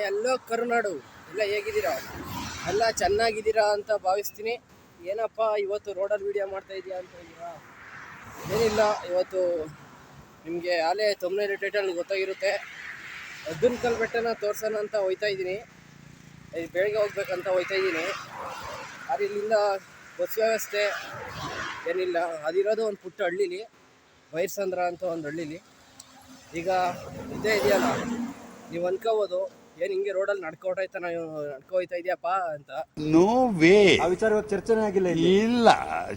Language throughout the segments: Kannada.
ಎಲ್ಲೋ ಕರುನಾಡು ಎಲ್ಲ ಹೇಗಿದ್ದೀರಾ? ಎಲ್ಲ ಚೆನ್ನಾಗಿದ್ದೀರಾ ಅಂತ ಭಾವಿಸ್ತೀನಿ. ಏನಪ್ಪ ಇವತ್ತು ರೋಡಲ್ಲಿ ವೀಡಿಯೋ ಮಾಡ್ತಾ ಇದೆಯಾ ಅಂತ ಇದ್ದೀರಾ? ಏನಿಲ್ಲ, ಇವತ್ತು ನಿಮಗೆ ಆಲೇ ತಮ್ಮನೇಲಿ ಟೈಟಲ್ ಗೊತ್ತಾಗಿರುತ್ತೆ. ಅದ್ದನಕಲ್ ಬೆಟ್ಟನ ತೋರ್ಸೋಣ ಅಂತ ಹೋಯ್ತಾ ಇದ್ದೀನಿ. ಬೆಳಗ್ಗೆ ಹೋಗ್ಬೇಕಂತ ಹೋಯ್ತಾ ಇದ್ದೀನಿ. ಆದರೆ ಇಲ್ಲಿಂದ ಬಸ್ ವ್ಯವಸ್ಥೆ ಏನಿಲ್ಲ. ಅದಿರೋದು ಒಂದು ಪುಟ್ಟ ಹಳ್ಳೀಲಿ, ಬೈರ್ಸಂದ್ರ ಅಂತ ಒಂದು ಹಳ್ಳೀಲಿ. ಈಗ ಇದೇ ಇದೆಯಲ್ಲ, ನೀವು ಅನ್ಕೋಬೋದು ಏನು ಹಿಂಗೆ ರೋಡಲ್ಲಿ ನಡ್ಕೊ ಹೋಯ್ತಾ ಇದೆಯಪ್ಪ ಅಂತ. No way. ಆ ವಿಚಾರ ಇವತ್ತು ಚರ್ಚೆನೇ ಆಗಿಲ್ಲ. ಇಲ್ಲ,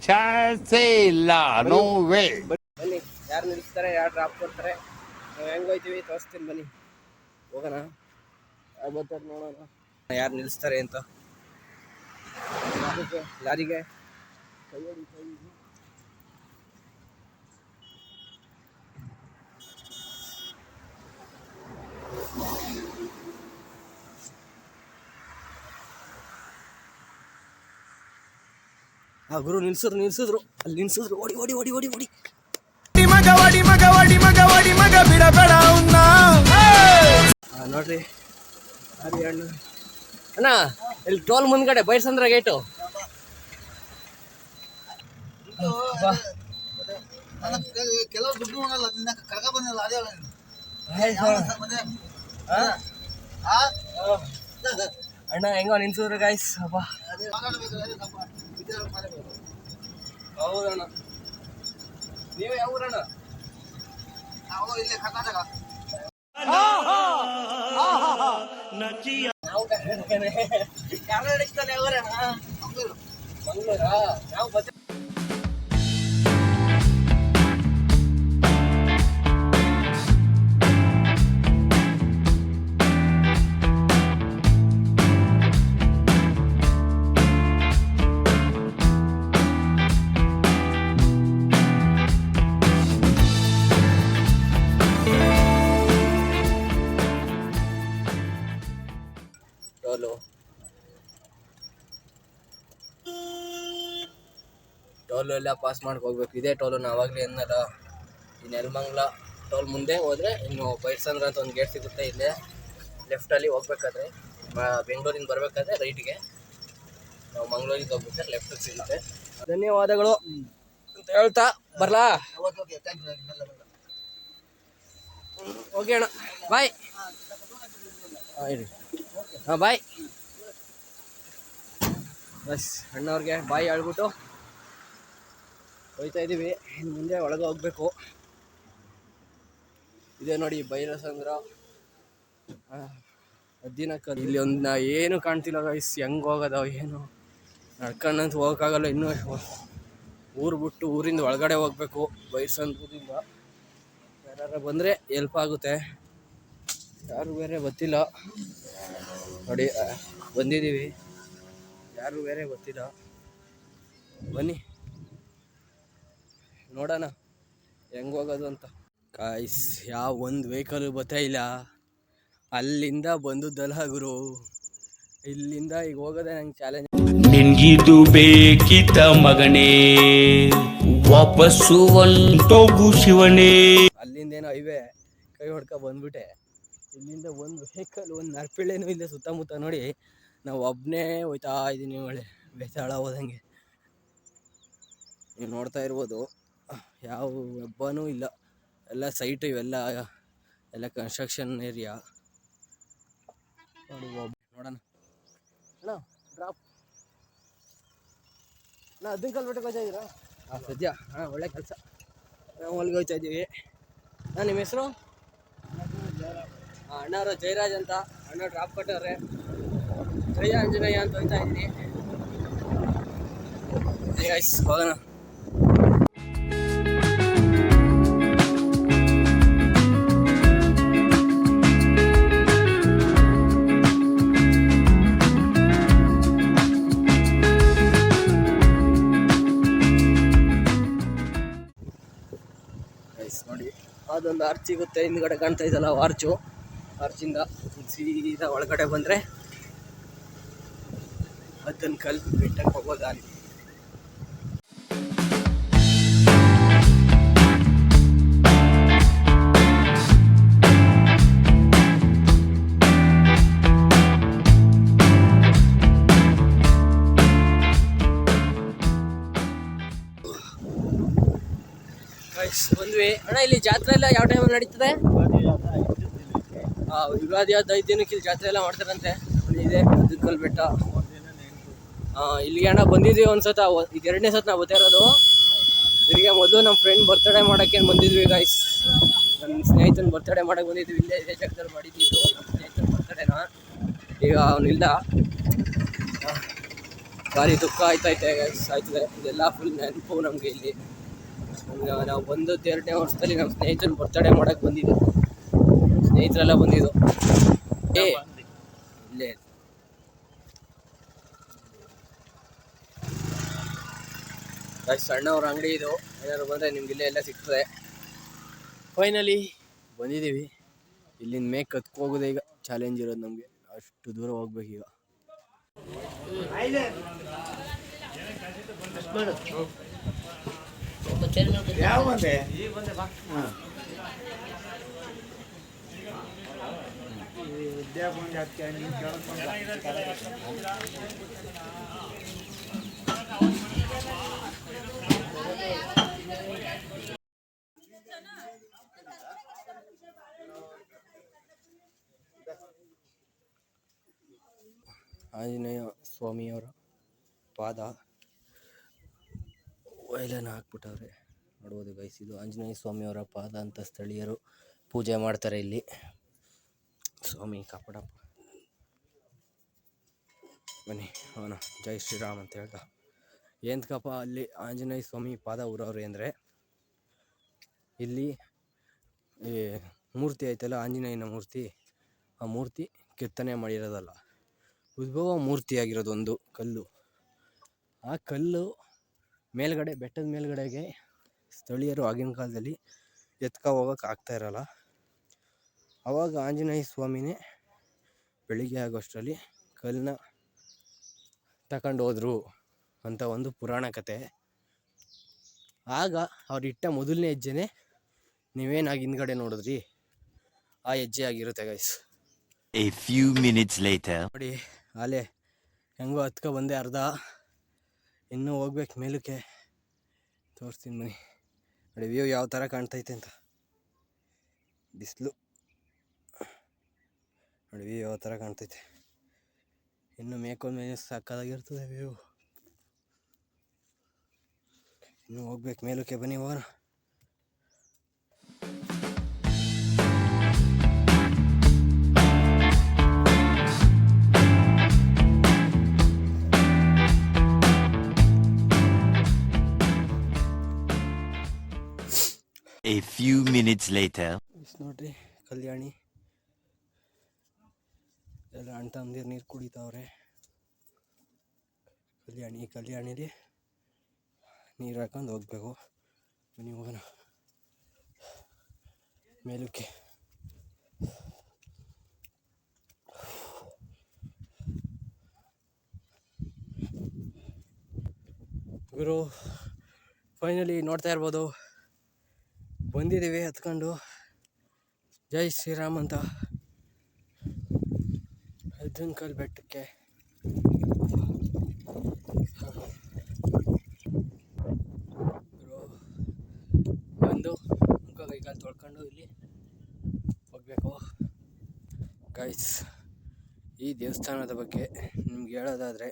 ಚಾನ್ಸೇ ಇಲ್ಲ. No way. ಬನ್ನಿ, ಯಾರು ನಿಲ್ಲಿಸ್ತಾರೆ, ಯಾರು ಡ್ರಾಪ್ ಕೊಡ್ತಾರೆ, ನಾವು ಹೆಂಗೆ ಹೋಯ್ತೀವಿ ತೋರಿಸ್ತೀನಿ. ಬನ್ನಿ ಹೋಗೋಣ, ಯಾರು ಬರ್ತಾರೆ ನೋಡೋಣ, ಯಾರು ನಿಲ್ಲಿಸ್ತಾರೆ ಅಂತ. ಲಾರಿಗೆ ಕೈ ಹೊಡಿ, ಕೈ ಹೊಡಿ. ಗುರು ನಿಲ್ಸಿದ್ರು ಅಲ್ಲಿ ನಿಲ್ಸಿದ್ರು. ಓಡಿ ಓಡಿ ಓಡಿ ಓಡಿ ಓಡಿ ಮಗ ಬಿಡಬೇಡ ನೋಡ್ರಿ, ಹರಿ ಅಣ್ಣ ಅಣ್ಣ ಇಲ್ಲಿ ಟೋಲ್ ಮುಂದ್ಗಡೆ ಬೈರ್ಸಂದ್ರ ಗೇಟು. ಕೆಲವು ದುಡ್ಡು ಕರ್ಕ ಬಂದಿಲ್ಲ. ಅಣ್ಣ ಹೆಂಗೋ ನಿಲ್ಸಿದ್ರು ಗಾಯ್ಸ್. ಅಪ್ಪ ಹೌದಣ್ಣ. ನೀವು ಯಾವ ಊರಣ್ಣ? ನಾವು ಇಲ್ಲೇ ಕರ್ನಾಟಕ. ನಾವು ಕರ್ನಾಟಕದಲ್ಲಿ ಯಾವೂರಣ್ಣ? ಮಂಗಳೂರಾ? ನಾವು ಬಸ್ ಟೋಲು ಎಲ್ಲ ಪಾಸ್ ಮಾಡ್ಕೊ ಹೋಗ್ಬೇಕು. ಇದೇ ಟೋಲು ಆವಾಗಲೇ ಅನ್ನಲ್ಲ. ಈ ನೆಲಮಂಗಲ ಟೋಲ್ ಮುಂದೆ ಹೋದರೆ ಇನ್ನು ಬೈರ್ಸಂದ್ರ ಅಂತ ಒಂದು ಗೇಟ್ ಸಿಗುತ್ತೆ. ಇಲ್ಲೇ ಲೆಫ್ಟಲ್ಲಿ ಹೋಗ್ಬೇಕಾದ್ರೆ, ಬೆಂಗಳೂರಿಂದ ಬರಬೇಕಾದ್ರೆ ರೈಟ್ಗೆ, ನಾವು ಮಂಗಳೂರಿಗೆ ಹೋಗ್ಬೇಕಾದ್ರೆ ಲೆಫ್ಟಿಗೆ ಸಿಗುತ್ತೆ. ಧನ್ಯವಾದಗಳು ಅಂತ ಹೇಳ್ತಾ ಬರಲಾ? ಓಕೆ ಅಣ್ಣ, ಬಾಯ್. ಇರಿ, ಹಾಂ ಬಾಯ್. ಬಸ್ ಅಣ್ಣವ್ರಿಗೆ ಬಾಯ್ ಹೇಳ್ಬಿಟ್ಟು ಹೋಯ್ತಾ ಇದ್ದೀವಿ. ಇನ್ನು ಮುಂದೆ ಒಳಗೆ ಹೋಗ್ಬೇಕು. ಇದೇ ನೋಡಿ ಬೈರಸಂದ್ರ ಅದ್ದಿನಕಲ್. ಇಲ್ಲಿ ಒಂದು ಏನು ಕಾಣ್ತಿಲ್ಲ ಗೈಸ್. ಹೆಂಗೆ ಹೋಗೋದು ಏನು ನಡ್ಕೊಂಡಂತ ಹೋಗೋಕ್ಕಾಗಲ್ಲ. ಇನ್ನೂ ಊರು ಬಿಟ್ಟು ಊರಿಂದ ಒಳಗಡೆ ಹೋಗ್ಬೇಕು. ಬೈರಸಂದ್ರದಿಂದ ಯಾರು ಬಂದರೆ ಹೆಲ್ಪ್ ಆಗುತ್ತೆ. ಯಾರು ಬೇರೆ ಗೊತ್ತಿಲ್ಲ ನೋಡಿ, ಬಂದಿದ್ದೀವಿ. ಯಾರು ಬೇರೆ ಗೊತ್ತಿಲ್ಲ. ಬನ್ನಿ ನೋಡೋಣ ಹೆಂಗೆ ಹೋಗೋದು ಅಂತ. ಕಾಯ್ಸ್, ಯಾವ ಒಂದು ವೆಹಿಕಲ್ ಬರ್ತಾ ಇಲ್ಲ. ಅಲ್ಲಿಂದ ಬಂದುದಲ್ಲ ಗುರು, ಇಲ್ಲಿಂದ ಈಗ ಹೋಗೋದೇ ನಂಗೆ ಚಾಲೆಂಜ್. ನಿನ್ಗಿದು ಬೇಕಿತ್ತ ಮಗನೇ, ವಾಪಸ್ಸು ಹೊಂಟೋಗು ಶಿವನೇ. ಅಲ್ಲಿಂದೇನೋ ಹೈವೇ ಕೈ ಹೊಡ್ಕೊ ಬಂದ್ಬಿಟ್ಟೆ. ಇಲ್ಲಿಂದ ಒಂದು ವೆಹಿಕಲ್, ಒಂದು ನರ್ಪಿಳ್ಳೆನೂ ಇಲ್ಲ ಸುತ್ತಮುತ್ತ. ನೋಡಿ, ನಾವು ಒಬ್ಬನೇ ಹೋಯ್ತಾ ಇದ್ದೀನಿ. ಒಳ್ಳೆ ಬೇತಾಳ ಹೋದಂಗೆ ನೀವು ನೋಡ್ತಾ ಇರ್ಬೋದು. ಯಾವ ಹಬ್ಬನೂ ಇಲ್ಲ, ಎಲ್ಲ ಸೈಟು. ಇವೆಲ್ಲ ಎಲ್ಲ ಕನ್ಸ್ಟ್ರಕ್ಷನ್ ಏರಿಯಾ. ನೋಡಿ ನೋಡೋಣ ಅಣ್ಣ, ಡ್ರಾಪ್ ಅಣ್ಣ. ಅದ್ದನಕಲ್ ಬೆಟ್ಟಕ್ಕೆ ಹೋಗ್ತಾ ಇದ್ದೀರಾ? ಹಾಂ ಸದ್ಯ. ಹಾಂ, ಒಳ್ಳೆ ಕೆಲಸ. ನಾವು ಅಲ್ಲಿಗೆ ಹೋಗ್ತಾ ಇದ್ದೀವಿ. ನಿಮ್ಮ ಹೆಸರು? ಅಣ್ಣವರು ಜಯರಾಜ್ ಅಂತ. ಅಣ್ಣ ಡ್ರಾಪ್ ಕೊಟ್ಟವ್ರೆ. ಜಯ ಆಂಜನೇಯ ಅಂತ ಹೋಗ್ತಾ ಇದ್ದೀನಿ. ಹೋಗೋಣ. ನೋಡಿ, ಅದೊಂದು ಆರ್ಚ್ ಸಿಗುತ್ತೆ ಹಿಂದ್ಗಡೆ ಕಾಣ್ತಾ ಇದಲ್ಲ, ಆರ್ಚಿಂದ ಸೀದಾ ಒಳಗಡೆ ಬಂದರೆ ಅದ್ದನಕಲ್ ಬೆಟ್ಟಕ್ಕೆ ಹೋಗೋ ದಾರಿ. ಬಂದ್ವಿ ಅಣ್ಣ. ಇಲ್ಲಿ ಜಾತ್ರೆ ಎಲ್ಲ ಯಾವ ಟೈಮಲ್ಲಿ ನಡೀತದೆ? ಯುಗಾದಿ 5 ದಿನಕ್ಕೆ ಇಲ್ಲಿ ಜಾತ್ರೆ ಎಲ್ಲ ಮಾಡ್ತಾರಂತೆ. ಇದೆ ಅದ್ಕಲ್ ಬೆಟ್ಟ. ಇಲ್ಲಿಗೆ ಅಣ್ಣ ಬಂದಿದ್ವಿ ಒಂದ್ಸತ, ಈಗ 2ನೇ ಸತ ನಾವು ಬರ್ತಾ ಇರೋದು. ಇಲ್ಲಿಗೆ ಮೊದಲು ನಮ್ಮ ಫ್ರೆಂಡ್ ಬರ್ತಡೇ ಮಾಡೋಕ್ಕೆ ಬಂದಿದ್ವಿ ಗೈಸ್. ನನ್ನ ಸ್ನೇಹಿತನ ಬರ್ತಡೇ ಮಾಡೋಕ್ಕೆ ಬಂದಿದ್ವಿ. ಇಲ್ಲೇ ಇದೇ ಜಾಗದಲ್ಲಿ ಮಾಡಿದ್ದು ನಮ್ಮ ಸ್ನೇಹಿತನ ಬರ್ತಡೇನ. ಈಗ ಅವನಿಲ್ಲ, ಭಾರಿ ದುಃಖ ಆಯ್ತೈತೆ ಗೈಸ್. ಆಯ್ತದೆ ಇದೆಲ್ಲ ಫುಲ್ ನೆನಪು ನಮಗೆ. ಇಲ್ಲಿ ನಾವು ಬಂದು 2ನೇ ವರ್ಷದಲ್ಲಿ ನಮ್ಮ ಸ್ನೇಹಿತನ ಬರ್ತಡೇ ಮಾಡೋಕ್ಕೆ ಬಂದಿದ್ದು. ಸ್ನೇಹಿತರೆಲ್ಲ ಬಂದಿದ್ದು ಇಲ್ಲೇ. ಸಣ್ಣವ್ರ ಅಂಗಡಿ ಇದು. ಏನಾದ್ರು ಬಂದರೆ ನಿಮ್ಗೆ ಇಲ್ಲೇ ಎಲ್ಲ ಸಿಗ್ತದೆ. ಫೈನಲಿ ಬಂದಿದ್ದೀವಿ. ಇಲ್ಲಿಂದ ಮೇಕ್ ಹೋಗೋದೇ ಈಗ ಚಾಲೆಂಜ್ ಇರೋದು ನಮಗೆ. ಅಷ್ಟು ದೂರ ಹೋಗ್ಬೇಕೀಗ. ಆಂಜನೇಯ ಸ್ವಾಮಿಯವರ ಪಾದ ವೈಲನ್ನು ಹಾಕ್ಬಿಟ್ಟವ್ರೆ ನೋಡ್ಬೋದು ಗೈಸ್. ಇದು ಆಂಜನೇಯ ಸ್ವಾಮಿಯವರ ಪಾದ ಅಂತ ಸ್ಥಳೀಯರು ಪೂಜೆ ಮಾಡ್ತಾರೆ ಇಲ್ಲಿ. ಸ್ವಾಮಿ ಕಾಪಾಡಪ್ಪ, ಬನ್ನಿ ಅವನ ಜೈ ಶ್ರೀರಾಮ್ ಅಂತ ಹೇಳ್ದ. ಏಂತಕಪ್ಪ ಅಲ್ಲಿ ಆಂಜನೇಯ ಸ್ವಾಮಿ ಪಾದ ಊರವ್ರೆ ಅಂದರೆ, ಇಲ್ಲಿ ಮೂರ್ತಿ ಐತಲ್ಲ ಆಂಜನೇಯನ ಮೂರ್ತಿ, ಆ ಮೂರ್ತಿ ಕೆತ್ತನೆ ಮಾಡಿರೋದಲ್ಲ, ಉದ್ಭವ ಮೂರ್ತಿಯಾಗಿರೋದು ಒಂದು ಕಲ್ಲು. ಆ ಕಲ್ಲು ಮೇಲ್ಗಡೆ, ಬೆಟ್ಟದ ಮೇಲ್ಗಡೆಗೆ ಸ್ಥಳೀಯರು ಆಗಿನ ಕಾಲದಲ್ಲಿ ಹೋಗೋಕೆ ಆಗ್ತಾ ಇರಲ್ಲ. ಆವಾಗ ಆಂಜನೇಯ ಸ್ವಾಮಿನೇ ಬೆಳಿಗ್ಗೆ ಆಗೋಷ್ಟರಲ್ಲಿ ಕಲ್ಲನ್ನ ತಗೊಂಡು ಹೋದ್ರು ಅಂತ ಒಂದು ಪುರಾಣ ಕತೆ. ಆಗ ಅವ್ರು ಇಟ್ಟ ಮೊದಲನೇ ಹೆಜ್ಜೆನೇ ನೀವೇನಾಗಿ ಹಿಂದ್ಗಡೆ ನೋಡಿದ್ರಿ ಆ ಹೆಜ್ಜೆ ಆಗಿರುತ್ತೆ guys. A few minutes later. ನೋಡಿ ಅಲ್ಲೇ ಹೆಂಗೋ ಹತ್ಕೊ ಬಂದೆ ಅರ್ಧ, ಇನ್ನೂ ಹೋಗ್ಬೇಕು ಮೇಲಕ್ಕೆ. ತೋರಿಸ್ತೀನಿ ಬನ್ನಿ. ನೋಡಿ ವ್ಯೂ ಯಾವ ಥರ ಕಾಣ್ತೈತೆ ಅಂತ. ಬಿಸಿಲು ನೋಡಿ, ವ್ಯೂ ಯಾವ ಥರ ಕಾಣ್ತೈತೆ. ಇನ್ನು ಮೇಕೊಂಡ್ ಮೇಲೆ ಸಾಕಾಗಿರ್ತದೆ ವ್ಯೂ. ಇನ್ನು ಹೋಗ್ಬೇಕು ಮೇಲಕ್ಕೆ, ಬನ್ನಿ ಹೋಗೋಣ. A few minutes later. ನೋಡ್ರಿ ಕಲ್ಯಾಣಿ ಎಲ್ಲ ಅಣ್ಣ ತಮ್ಮಂದಿರು ನೀರು ಕುಡಿತಾವ್ರೆ. ಕಲ್ಯಾಣಿಲಿ ನೀರು ಹಾಕೊಂಡು ಹೋಗ್ಬೇಕು. ಬನ್ನಿ ಹೋಗೋಣ ಮೇಲಕ್ಕೆ. ಗುರು ಫೈನಲಿ ನೋಡ್ತಾ ಇರ್ಬೋದು, ಬಂದಿದ್ದೀವಿ ಹತ್ಕೊಂಡು. ಜೈ ಶ್ರೀರಾಮ್ ಅಂತ ಹೆಜ್ಜಂಕಲ್ ಬೆಟ್ಟಕ್ಕೆ. ಬಂದು ಮುಖ ಕೈಕಾಲು ತೊಳ್ಕೊಂಡು ಇಲ್ಲಿ ಹೋಗ್ಬೇಕು ಗೈಸ್. ಈ ದೇವಸ್ಥಾನದ ಬಗ್ಗೆ ನಿಮ್ಗೆ ಹೇಳೋದಾದರೆ,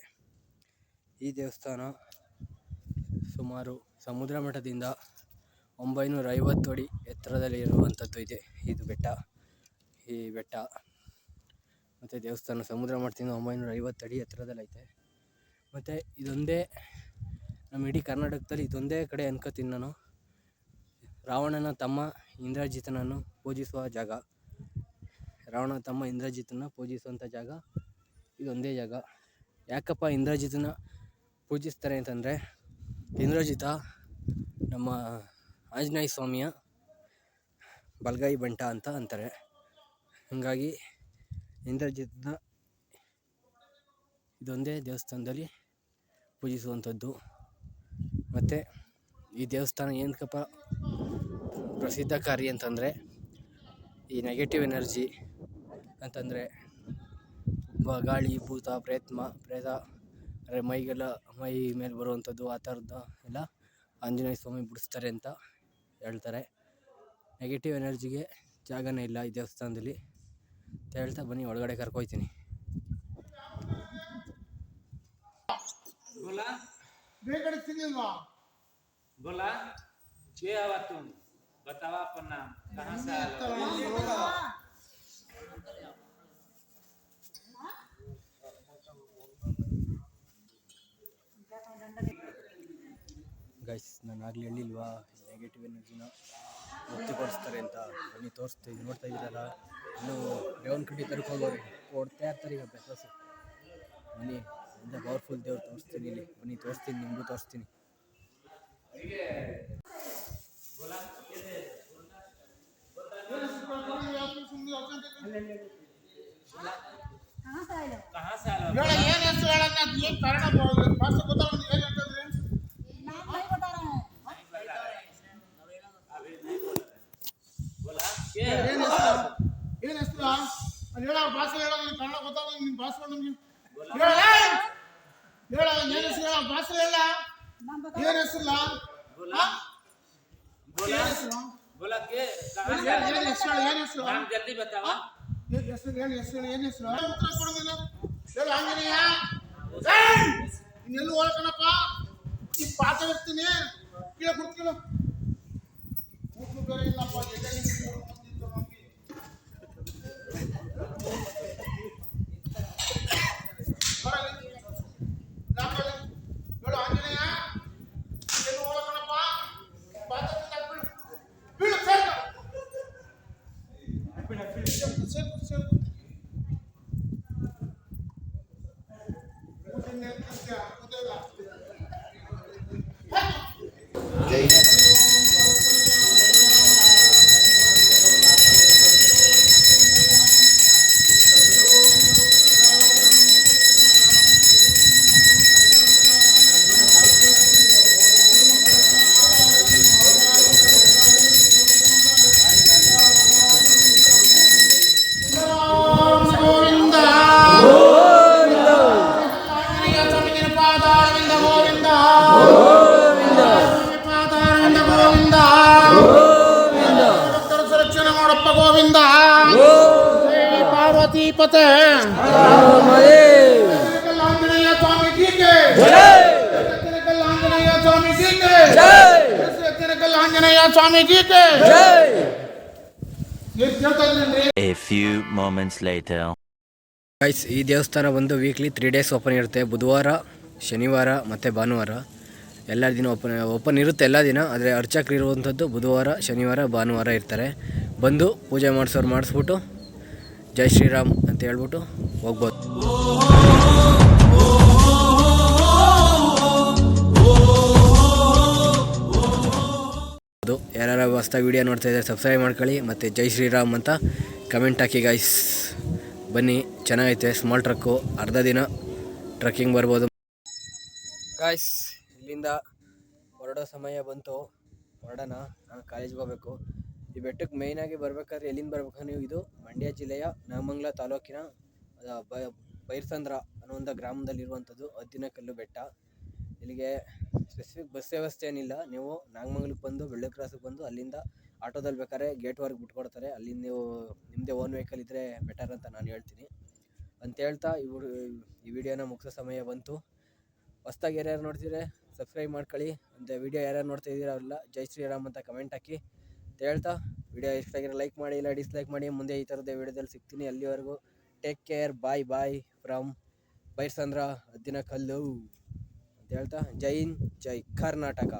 ಈ ದೇವಸ್ಥಾನ ಸುಮಾರು ಸಮುದ್ರ ಮಟ್ಟದಿಂದ 950 ಅಡಿ ಎತ್ತರದಲ್ಲಿ ಇರುವಂಥದ್ದು ಇದೆ ಇದು ಬೆಟ್ಟ. ಈ ಬೆಟ್ಟ ಮತ್ತು ದೇವಸ್ಥಾನ ಸಮುದ್ರ ಮಟ್ಟದಿಂದ 950 ಅಡಿ ಎತ್ತರದಲ್ಲೈತೆ. ಮತ್ತು ಇದೊಂದೇ ನಮ್ಮ ಇಡೀ ಕರ್ನಾಟಕದಲ್ಲಿ ಇದೊಂದೇ ಕಡೆ ಅನ್ಕೋತೀನಿ ನಾನು, ರಾವಣನ ತಮ್ಮ ಇಂದ್ರಜಿತನನ್ನು ಪೂಜಿಸುವ ಜಾಗ. ರಾವಣನ ತಮ್ಮ ಇಂದ್ರಜಿತನ ಪೂಜಿಸುವಂಥ ಜಾಗ ಇದೊಂದೇ ಜಾಗ. ಯಾಕಪ್ಪ ಇಂದ್ರಜಿತನ ಪೂಜಿಸ್ತಾರೆ ಅಂತಂದರೆ, ಇಂದ್ರಜಿತ ನಮ್ಮ ಆಂಜನೇಯ ಸ್ವಾಮಿಯ ಬಲಗೈ ಬಂಟ ಅಂತ ಅಂತಾರೆ. ಹಾಗಾಗಿ ಇಂದ್ರಜಿತನ ಇದೊಂದೇ ದೇವಸ್ಥಾನದಲ್ಲಿ ಪೂಜಿಸುವಂಥದ್ದು. ಮತ್ತು ಈ ದೇವಸ್ಥಾನ ಏನಕ್ಕಪ್ಪ ಪ್ರಸಿದ್ಧಕಾರಿ ಅಂತಂದರೆ, ಈ ನೆಗೆಟಿವ್ ಎನರ್ಜಿ ಅಂತಂದರೆ ಗಾಳಿ, ಭೂತ, ಪ್ರೇತ ಮೈ ಮೇಲೆ ಬರುವಂಥದ್ದು, ಆ ಥರದ್ದು ಎಲ್ಲ ಆಂಜನೇಯ ಸ್ವಾಮಿ ಬಿಡಿಸ್ತಾರೆ ಅಂತ ಹೇಳ್ತಾರೆ. ನೆಗೆಟಿವ್ ಎನರ್ಜಿಗೆ ಜಾಗನೇ ಇಲ್ಲ ಈ ದೇವಸ್ಥಾನದಲ್ಲಿ ಅಂತ ಹೇಳ್ತಾ ಬನ್ನಿ ಒಳಗಡೆ ಕರ್ಕೊಯ್ತೀನಿ. बोला बेगड़ सिंगलवा बोला के आवा तुम बतावा अपन नाम कहां से आए ಗೈಸ್ ನಾನು ಆಗಲಿ ಹೇಳಿಲ್ವಾ ನೆಗೆಟಿವ್ ಎನರ್ಜಿನ ಮುಕ್ತಿಪಡಿಸ್ತಾರೆ ಅಂತ. ಬನ್ನಿ ತೋರಿಸ್ತೀವಿ, ನೋಡ್ತಾ ಇದ್ದೀರಲ್ಲ ಇನ್ನೂ ದೇವನ ಕಡೆ ಕರ್ಕೋಗೋರು ಕೊಡ್ತಾ ಇರ್ತಾರೆ ಈಗ ಬೆಸಸು. ಬನ್ನಿ ಇಂಥ ಪವರ್ಫುಲ್ ದೇವ್ರು ತೋರಿಸ್ತೀನಿ ಇಲ್ಲಿ, ಬನ್ನಿ ತೋರಿಸ್ತೀನಿ, ನಿಮಗೂ ತೋರಿಸ್ತೀನಿ. कहां से आए ಹೇಳ ಏನ್ ಹೆಸರು ಹೇಳನ್ನ ಏನ್ ಕಾರಣ ಭಾಷೆ ಗೊತ್ತಾಗ ಏನ್ ಹೇಳ್ತದ್ರಿ ನಾಮ್ नहीं बता रहे हैं बोला के ಏನ್ ಹೆಸರು ಅಲ್ಲಿ ಹೇಳ ಭಾಷೆ ಹೇಳ ನಿನ್ ಕನ್ನಡ ಗೊತ್ತಾಗ ನಿನ್ ಭಾಷೆ ನಮ್ಗೆ ಹೇಳ ಹೇಳ ಏನ್ ಹೆಸರು ಹೇಳ ಭಾಷೆ ಹೇಳ ಏನ್ ಹೆಸರು बोला बोला बोला के कहां से आए ಏನ್ ಹೆಸರು ಏನ್ ಹೆಸರು नाम जल्दी बतावा ಏನ್ ಹೆಸರು ಏನ್ ಹೆಸರು ಉತ್ತರ ಕೊಡು ನೀನು ಹೇಳ ಆಂಜನೇಯ ಇನ್ನೆಲ್ಲೂ ಹೋಗ್ಕಣಪ್ಪ ಈ ಪಾತ ಇರ್ತೀನಿ ಕೇಳ ಕುಡ್ತೀನ ಕೂತು ಬೇರೆ ಇಲ್ಲಪ್ಪ ಹೇಳು ಆಂಜನೇಯ ಇನ್ನೆಲ್ಲೂ ಹೋಗ್ಕಣಪ್ಪ ಪಾತ ಬೀಳು ಸೇರ್ಕು ಗೋವಿಂದ ಆಂಜನೇಯ ಸ್ವಾಮಿಯ ಪಾದಾರವಿಂದ ಗೋವಿಂದ ಪಾದಾರವಿಂದ ಗೋವಿಂದ ಭಕ್ತರ ಸುರಕ್ಷಣೆ ಮಾಡಪ್ಪ ಗೋವಿಂದ ದೇವಿ ಪಾರ್ವತಿ ಪತೆ ಆಂಜನೇಯ ಸ್ವಾಮಿ ಜೀಕೆ ಆಂಜನೇಯ ಸ್ವಾಮಿ ಜೀಕೆ ಆಂಜನೇಯ ಸ್ವಾಮಿ ಜೀಕೆ ಏನ್ ಕೇಳ್ತಾ ಇದ್ರಿ A few moments later. Guys ಈ ದೇವಸ್ಥಾನ ಬಂದು ವೀಕ್ಲಿ 3 days ಓಪನ್ ಇರುತ್ತೆ. ಬುಧವಾರ, ಶನಿವಾರ ಮತ್ತು ಭಾನುವಾರ ಎಲ್ಲ ದಿನ ಓಪನ್ ಇರುತ್ತೆ ಎಲ್ಲ ದಿನ. ಆದರೆ ಅರ್ಚಕರು ಇರುವಂಥದ್ದು ಬುಧವಾರ, ಶನಿವಾರ, ಭಾನುವಾರ ಇರ್ತಾರೆ. ಬಂದು ಪೂಜೆ ಮಾಡಿಸೋರು ಮಾಡಿಸ್ಬಿಟ್ಟು ಜೈ ಶ್ರೀರಾಮ್ ಅಂತ ಹೇಳ್ಬಿಟ್ಟು ಹೋಗ್ಬೋದು. ಅದು ಯಾರು ಹೊಸ್ದಾಗಿ ವೀಡಿಯೋ ನೋಡ್ತಾ ಇದ್ದಾರೆ ಸಬ್ಸ್ಕ್ರೈಬ್ ಮಾಡ್ಕೊಳ್ಳಿ ಮತ್ತು ಜೈ ಶ್ರೀರಾಮ್ ಅಂತ ಕಮೆಂಟ್ ಹಾಕಿ ಗೈಸ್. ಬನ್ನಿ, ಚೆನ್ನಾಗೈತೆ. ಸ್ಮಾಲ್ ಟ್ರಕ್ಕು, ಅರ್ಧ ದಿನ ಟ್ರಕ್ಕಿಂಗ್ ಬರ್ಬೋದು ಗಾಯ್ಸ್. ಇಲ್ಲಿಂದ ಹೊರಡೋ ಸಮಯ ಬಂತು, ಹೊರಡೋಣ. ನಾನು ಕಾಲೇಜ್ಗೆ ಹೋಗಬೇಕು. ಈ ಬೆಟ್ಟಕ್ಕೆ ಮೇಯ್ನಾಗಿ ಬರಬೇಕಾದ್ರೆ ಎಲ್ಲಿಂದ ಬರ್ಬೇಕು ನೀವು, ಇದು ಮಂಡ್ಯ ಜಿಲ್ಲೆಯ ನಾಗಮಂಗಲ ತಾಲೂಕಿನ ಬೈರ್ಸಂದ್ರ ಅನ್ನೋ ಒಂದು ಗ್ರಾಮದಲ್ಲಿರುವಂಥದ್ದು ಹದ್ದಿನಕಲ್ಲು ಬೆಟ್ಟ. ಇಲ್ಲಿಗೆ ಸ್ಪೆಸಿಫಿಕ್ ಬಸ್ ವ್ಯವಸ್ಥೆ ಏನಿಲ್ಲ. ನೀವು ನಾಗಮಂಗಲಕ್ಕೆ ಬಂದು ಬೆಳ್ಳ ಕ್ರಾಸಿಗೆ ಬಂದು ಅಲ್ಲಿಂದ ಆಟೋದಲ್ಲಿ ಬೇಕಾದ್ರೆ ಗೇಟ್ವರೆಗೆ ಬಿಟ್ಕೊಡ್ತಾರೆ. ಅಲ್ಲಿಂದ ನೀವು ನಿಮ್ಮದೇ ಓನ್ ವೆಹಿಕಲ್ ಇದ್ದರೆ ಬೆಟರ್ ಅಂತ ನಾನು ಹೇಳ್ತೀನಿ ಅಂತ ಹೇಳ್ತಾ ಈ ವಿಡಿಯೋನ ಮುಗಿಸೋ ಸಮಯ ಬಂತು. ಹೊಸ್ದಾಗಿ ಯಾರ್ಯಾರು ನೋಡ್ತಿದ್ರೆ ಸಬ್ಸ್ಕ್ರೈಬ್ ಮಾಡ್ಕೊಳ್ಳಿ. ಅಂತ ವಿಡಿಯೋ ಯಾರ್ಯಾರು ನೋಡ್ತಾ ಇದ್ದೀರ ಅವರೆಲ್ಲ ಜೈ ಶ್ರೀರಾಮ್ ಅಂತ ಕಮೆಂಟ್ ಹಾಕಿ ಅಂತ ಹೇಳ್ತಾ, ವಿಡಿಯೋ ಇಷ್ಟ ಆಗಿರೋ ಲೈಕ್ ಮಾಡಿ, ಇಲ್ಲ ಡಿಸ್ಲೈಕ್ ಮಾಡಿ. ಮುಂದೆ ಈ ಥರದ್ದೇ ವಿಡಿಯೋದಲ್ಲಿ ಸಿಗ್ತೀನಿ. ಅಲ್ಲಿವರೆಗೂ ಟೇಕ್ ಕೇರ್, ಬಾಯ್ ಫ್ರಮ್ ಬೈರ್ಸಂದ್ರ ಹದ್ದಿನಕಲ್ಲು ಅಂತ ಹೇಳ್ತಾ, ಜೈ ಹಿಂದ್, ಜೈ ಕರ್ನಾಟಕ.